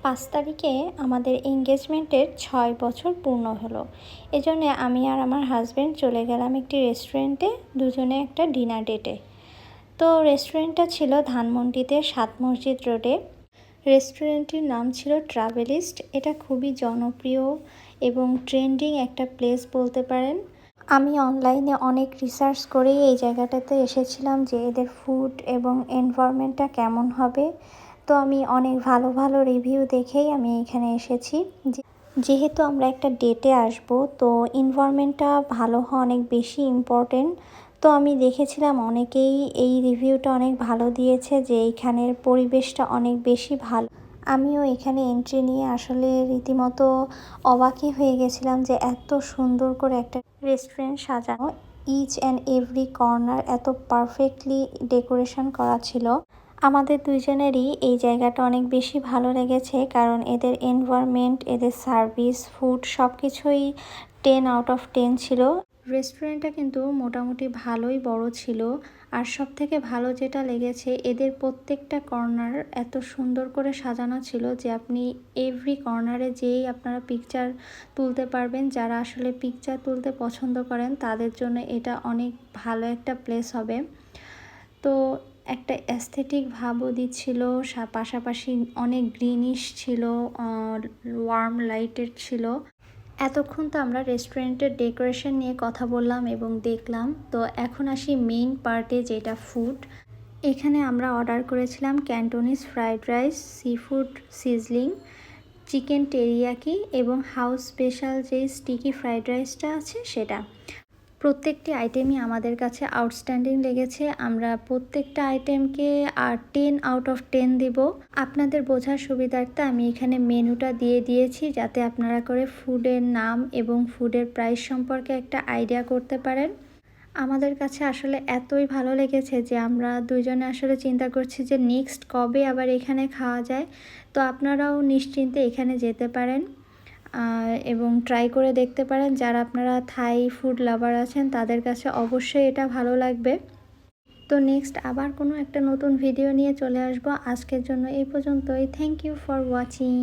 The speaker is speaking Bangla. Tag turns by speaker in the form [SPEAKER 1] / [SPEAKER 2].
[SPEAKER 1] 5 তারিখে আমাদের এনগেজমেন্টের 6 বছর পূর্ণ হলো। এজন্য আমি আর আমার হাজব্যান্ড চলে গেলাম একটি রেস্টুরেন্টে, দুজনে একটা ডিনার ডেটে। তো রেস্টুরেন্টটা ছিল ধানমন্ডিতে 7 মসজিদ রোডে। রেস্টুরেন্টটির নাম ছিল ট্রাভেলিস্ট। এটা খুবই জনপ্রিয় এবং ট্রেন্ডিং একটা প্লেস বলতে পারেন। আমি অনলাইনে অনেক রিসার্চ করেই এই জায়গাটাতে এসেছিলাম যে এদের ফুড এবং এনভায়রনমেন্টটা কেমন হবে। তো আমি অনেক ভালো ভালো রিভিউ দেখেই আমি এখানে এসেছি। যেহেতু আমরা একটা ডেটে আসব, তো এনভায়রনমেন্টটা ভালো হওয়া অনেক বেশি ইম্পর্টেন্ট। তো আমি দেখেছিলাম অনেকেই এই রিভিউটা অনেক ভালো দিয়েছে যে এইখানের পরিবেশটা অনেক বেশি ভালো। আমিও এখানে এন্ট্রি নিয়ে আসলে রীতিমতো অবাকই হয়ে গেছিলাম যে এত সুন্দর করে একটা রেস্টুরেন্ট সাজানো, ইচ অ্যান্ড এভরি কর্নার এত পারফেক্টলি ডেকোরেশন করা ছিল। আমাদের দুইজনেরই এই জায়গাটা অনেক বেশি ভালো লেগেছে, কারণ এদের এনভায়রনমেন্ট, এদের সার্ভিস, ফুড সব কিছুই 10 আউট অফ 10 ছিল। রেস্টুরেন্টটা কিন্তু মোটামুটি ভালোই বড় ছিল। আর সব থেকে ভালো যেটা লেগেছে, এদের প্রত্যেকটা কর্নার এত সুন্দর করে সাজানো ছিল যে আপনি এভরি কর্নারে যেই আপনারা পিকচার তুলতে পারবেন। যারা আসলে পিকচার তুলতে পছন্দ করেন তাদের জন্য এটা অনেক ভালো একটা প্লেস হবে। তো একটা অ্যাস্থেটিক ভাবও দিচ্ছিল, পাশাপাশি অনেক গ্রিনিশ ছিল, ওয়ার্ম লাইটের ছিল। এতক্ষণ তো আমরা রেস্টুরেন্টের ডেকোরেশন নিয়ে কথা বললাম এবং দেখলাম। তো এখন আসি মেইন পার্টে, যেটা ফুড। এখানে আমরা অর্ডার করেছিলাম Cantonese fried rice, sea food sizzling, chicken teriyaki এবং হাউস স্পেশাল যে স্টিকি ফ্রাইড রাইসটা আছে সেটা। প্রত্যেকটি আইটেমই আমাদের কাছে আউটস্ট্যান্ডিং লেগেছে। আমরা প্রত্যেকটা আইটেমকে 10 আউট অফ 10 দিব। আপনাদের বোঝার সুবিধার্থে আমি এখানে মেনুটা দিয়ে দিয়েছি, যাতে আপনারা করে ফুডের নাম এবং ফুডের প্রাইস সম্পর্কে একটা আইডিয়া করতে পারেন। আমাদের কাছে আসলে এতই ভালো লেগেছে যে আমরা দুজনে আসলে চিন্তা করছি যে নেক্সট কবে আবার এখানে খাওয়া যায়। তো আপনারাও নিশ্চিন্তে এখানে যেতে পারেন এবং ট্রাই করে দেখতে পারেন। যারা আপনারা থাই ফুড লাভার আছেন তাদের কাছে অবশ্যই এটা ভালো লাগবে। তো নেক্সট আবার কোনো একটা নতুন ভিডিও নিয়ে চলে আসবো। আজকের জন্য এই পর্যন্তই। Thank you for watching.